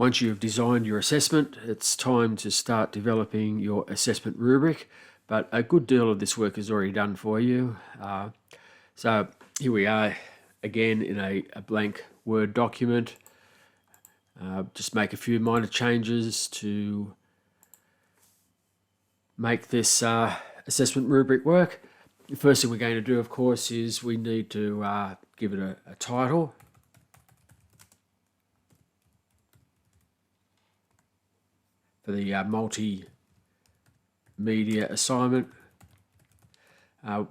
Once you've designed your assessment, it's time to start developing your assessment rubric, but a good deal of this work is already done for you. So here we are again in a blank Word document. Just make a few minor changes to make this assessment rubric work. The first thing we're going to do, of course, is we need to give it a title. For the multimedia assignment. I'm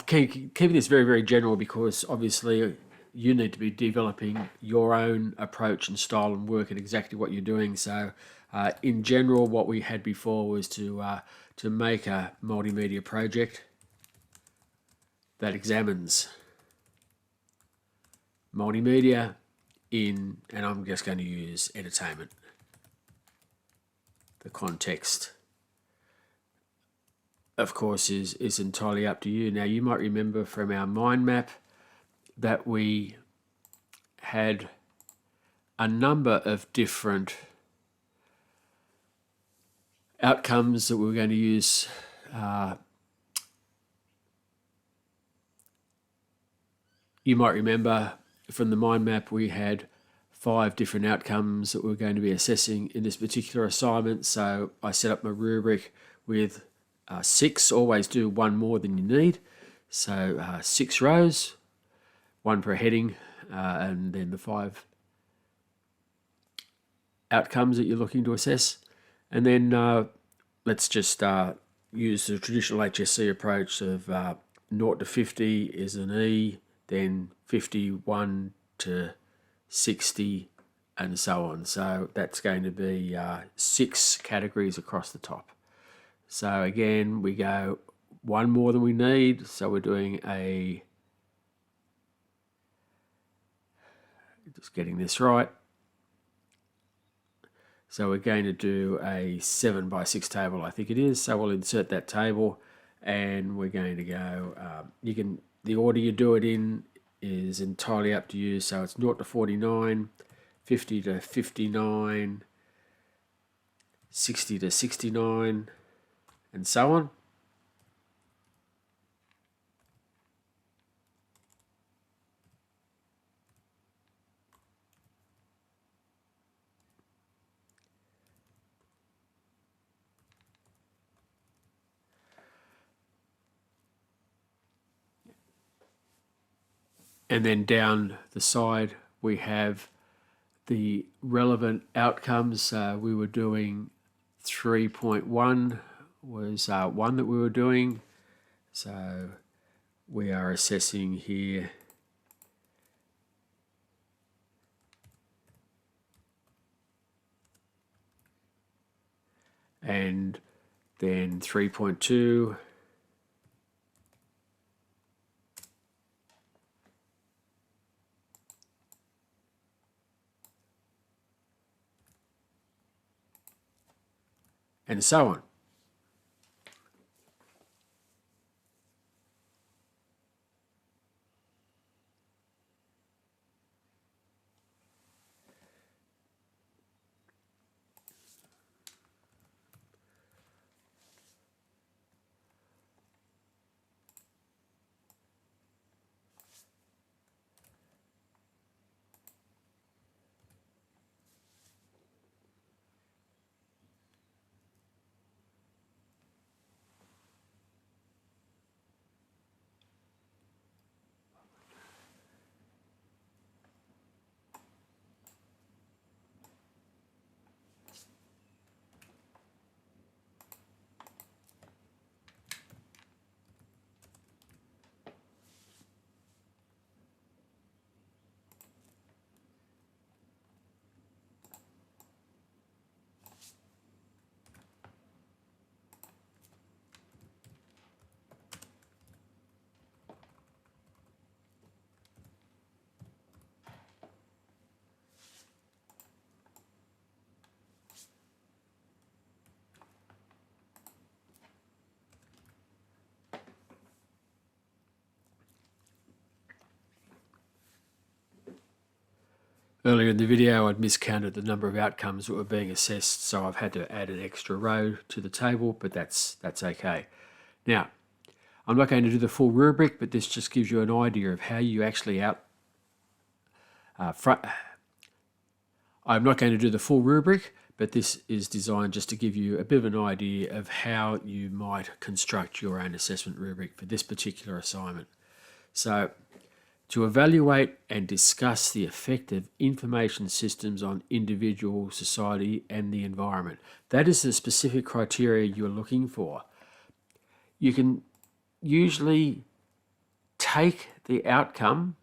keeping this very, very general because obviously you need to be developing your own approach and style and work at exactly what you're doing. So in general, what we had before was to make a multimedia project that examines multimedia and I'm just going to use entertainment. The context, of course, is entirely up to you. Now, you might remember from our mind map that we had a number of different outcomes that we were going to use. You might remember from the mind map we had 5 different outcomes that we're going to be assessing in this particular assignment. So I set up my rubric with 6. Always do one more than you need. So 6 rows, 1 per heading, and then the 5 outcomes that you're looking to assess. And then let's just use the traditional HSC approach of 0 to 50 is an E, then 51 to 60 and so on. So that's going to be 6 categories across the top. So again, we go 1 more than we need. So we're doing just getting this right. So we're going to do a 7x6 table, I think it is. So we'll insert that table and we're going to go, the order you do it in is entirely up to you. So it's 0 to 49, 50 to 59, 60 to 69, and so on. And then down the side, we have the relevant outcomes. We were doing 3.1 was one that we were doing. So we are assessing here and then 3.2 and so on. Earlier in the video, I'd miscounted the number of outcomes that were being assessed, so I've had to add an extra row to the table, but that's okay. Now, I'm not going to do the full rubric, but this just gives you an idea of how you actually I'm not going to do the full rubric, but this is designed just to give you a bit of an idea of how you might construct your own assessment rubric for this particular assignment. So, to evaluate and discuss the effect of information systems on individual, society, and the environment. That is the specific criteria you're looking for. You can usually take the outcome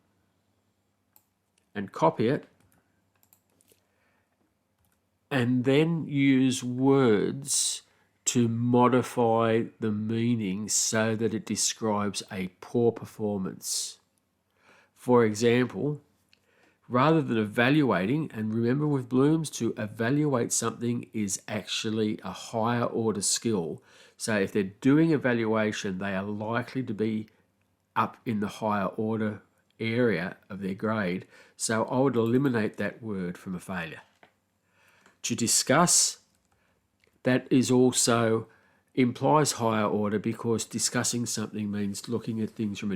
and copy it, and then use words to modify the meaning so that it describes a poor performance. For example, rather than evaluating, and remember with Bloom's, to evaluate something is actually a higher order skill. So if they're doing evaluation, they are likely to be up in the higher order area of their grade. So I would eliminate that word from a failure. To discuss, that is also implies higher order because discussing something means looking at things from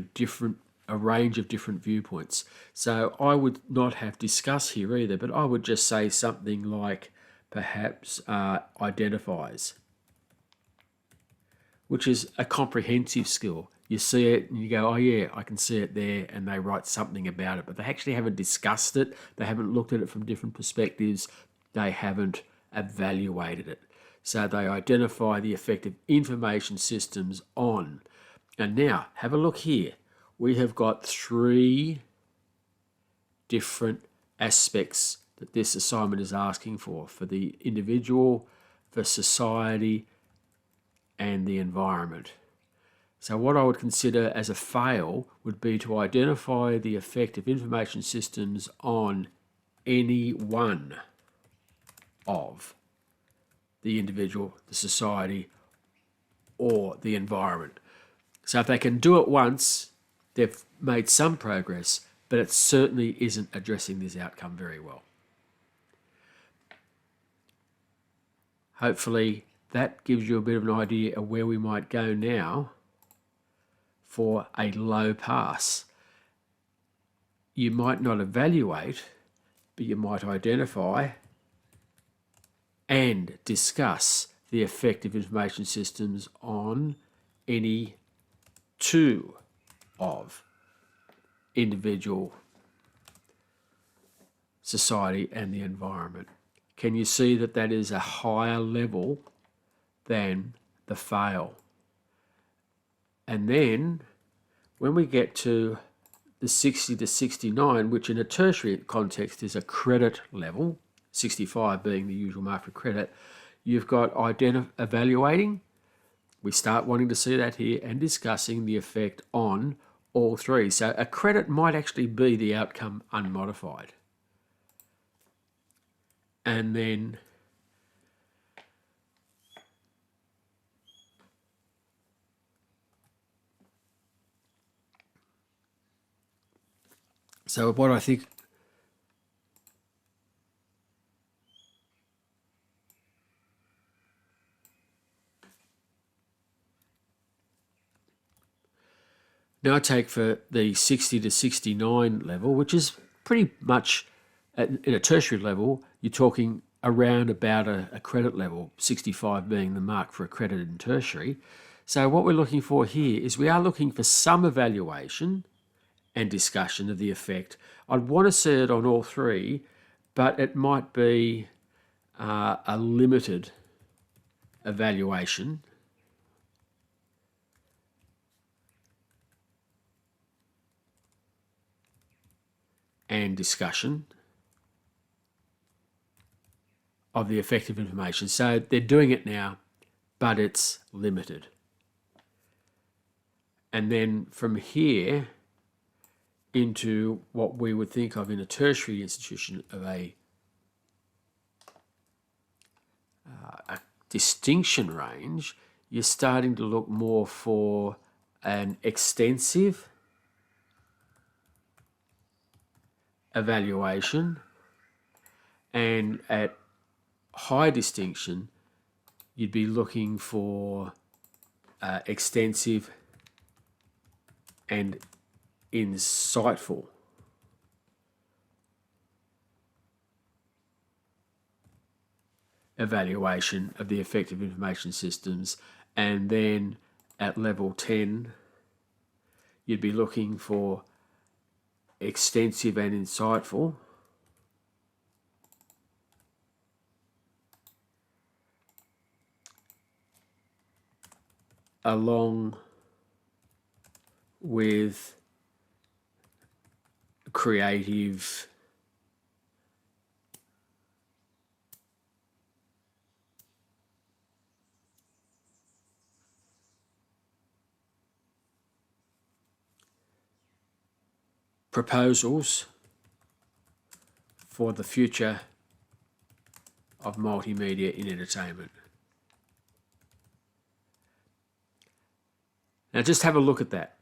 a range of different viewpoints. So I would not have discuss here either, but I would just say something like perhaps identifies, which is a comprehensive skill. You see it and you go, oh yeah, I can see it there, and they write something about it, but they actually haven't discussed it. They haven't looked at it from different perspectives. They haven't evaluated it. So they identify the effect of information systems on. And now, have a look here. We have got 3 different aspects that this assignment is asking for the individual, for society, and the environment. So what I would consider as a fail would be to identify the effect of information systems on any one of the individual, the society, or the environment. So if they can do it once, they've made some progress, but it certainly isn't addressing this outcome very well. Hopefully that gives you a bit of an idea of where we might go now for a low pass. You might not evaluate, but you might identify and discuss the effect of information systems on any 2 of individual, society, and the environment. Can you see that that is a higher level than the fail? And then when we get to the 60 to 69, which in a tertiary context is a credit level, 65 being the usual mark for credit, you've got evaluating. We start wanting to see that here, and discussing the effect on all 3. So a credit might actually be the outcome unmodified. And then so what I think now I take for the 60 to 69 level, which is pretty much in a tertiary level, you're talking around about a credit level, 65 being the mark for a credit in tertiary. So what we're looking for here is we are looking for some evaluation and discussion of the effect. I'd want to see it on all 3, but it might be a limited evaluation and discussion of the effect of information. So they're doing it now, but it's limited. And then from here into what we would think of in a tertiary institution of a distinction range, you're starting to look more for an extensive evaluation And at high distinction, you'd be looking for extensive and insightful evaluation of the effect of information systems. And then at level 10, you'd be looking for extensive and insightful along with creative proposals for the future of multimedia in entertainment. Now just have a look at that.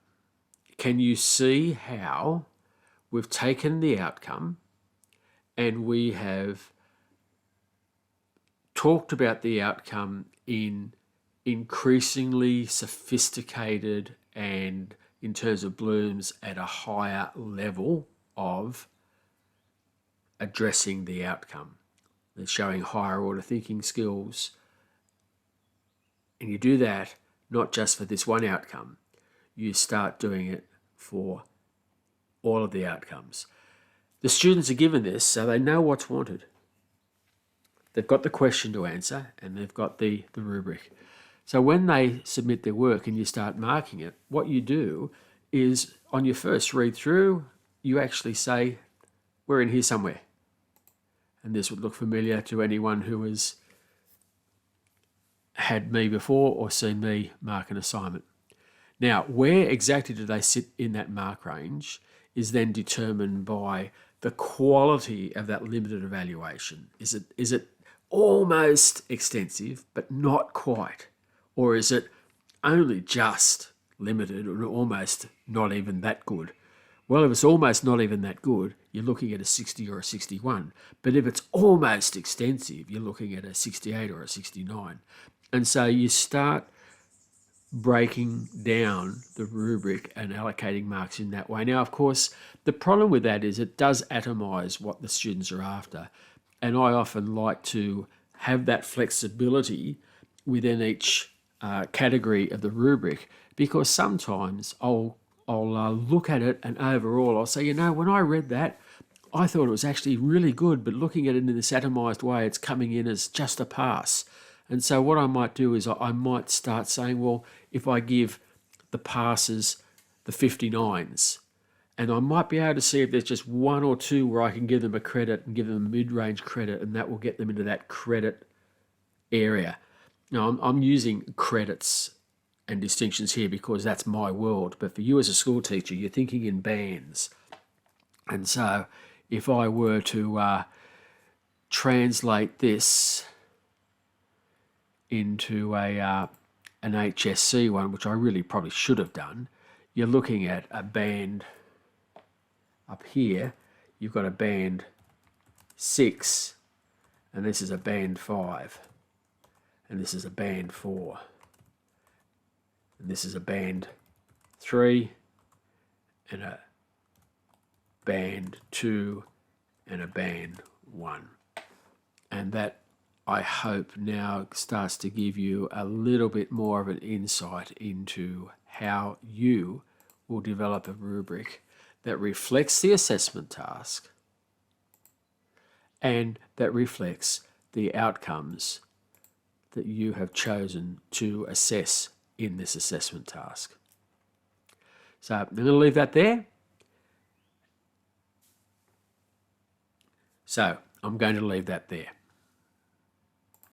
Can you see how we've taken the outcome and we have talked about the outcome in increasingly sophisticated and, in terms of Bloom's, at a higher level of addressing the outcome. They're showing higher order thinking skills. And you do that not just for this one outcome. You start doing it for all of the outcomes. The students are given this so they know what's wanted. They've got the question to answer and they've got the rubric. So when they submit their work and you start marking it, what you do is on your first read through, you actually say, we're in here somewhere. And this would look familiar to anyone who has had me before or seen me mark an assignment. Now, where exactly do they sit in that mark range is then determined by the quality of that limited evaluation. Is it almost extensive, but not quite? Or is it only just limited or almost not even that good? Well, if it's almost not even that good, you're looking at a 60 or a 61. But if it's almost extensive, you're looking at a 68 or a 69. And so you start breaking down the rubric and allocating marks in that way. Now, of course, the problem with that is it does atomise what the students are after. And I often like to have that flexibility within each category of the rubric, because sometimes I'll look at it and overall I'll say, you know, when I read that, I thought it was actually really good, but looking at it in this atomised way, it's coming in as just a pass. And so what I might do is I might start saying, well, if I give the passes the 59s, and I might be able to see if there's just one or two where I can give them a credit and give them a mid-range credit, and that will get them into that credit area. Now, I'm using credits and distinctions here because that's my world, but for you as a school teacher, you're thinking in bands. And so if I were to translate this into an HSC one, which I really probably should have done, you're looking at a band up here. You've got a band 6, and this is a band 5, and this is a band 4, and this is a band 3, and a band 2, and a band 1. And that, I hope, now starts to give you a little bit more of an insight into how you will develop a rubric that reflects the assessment task and that reflects the outcomes that you have chosen to assess in this assessment task. So I'm going to leave that there. So I'm going to leave that there.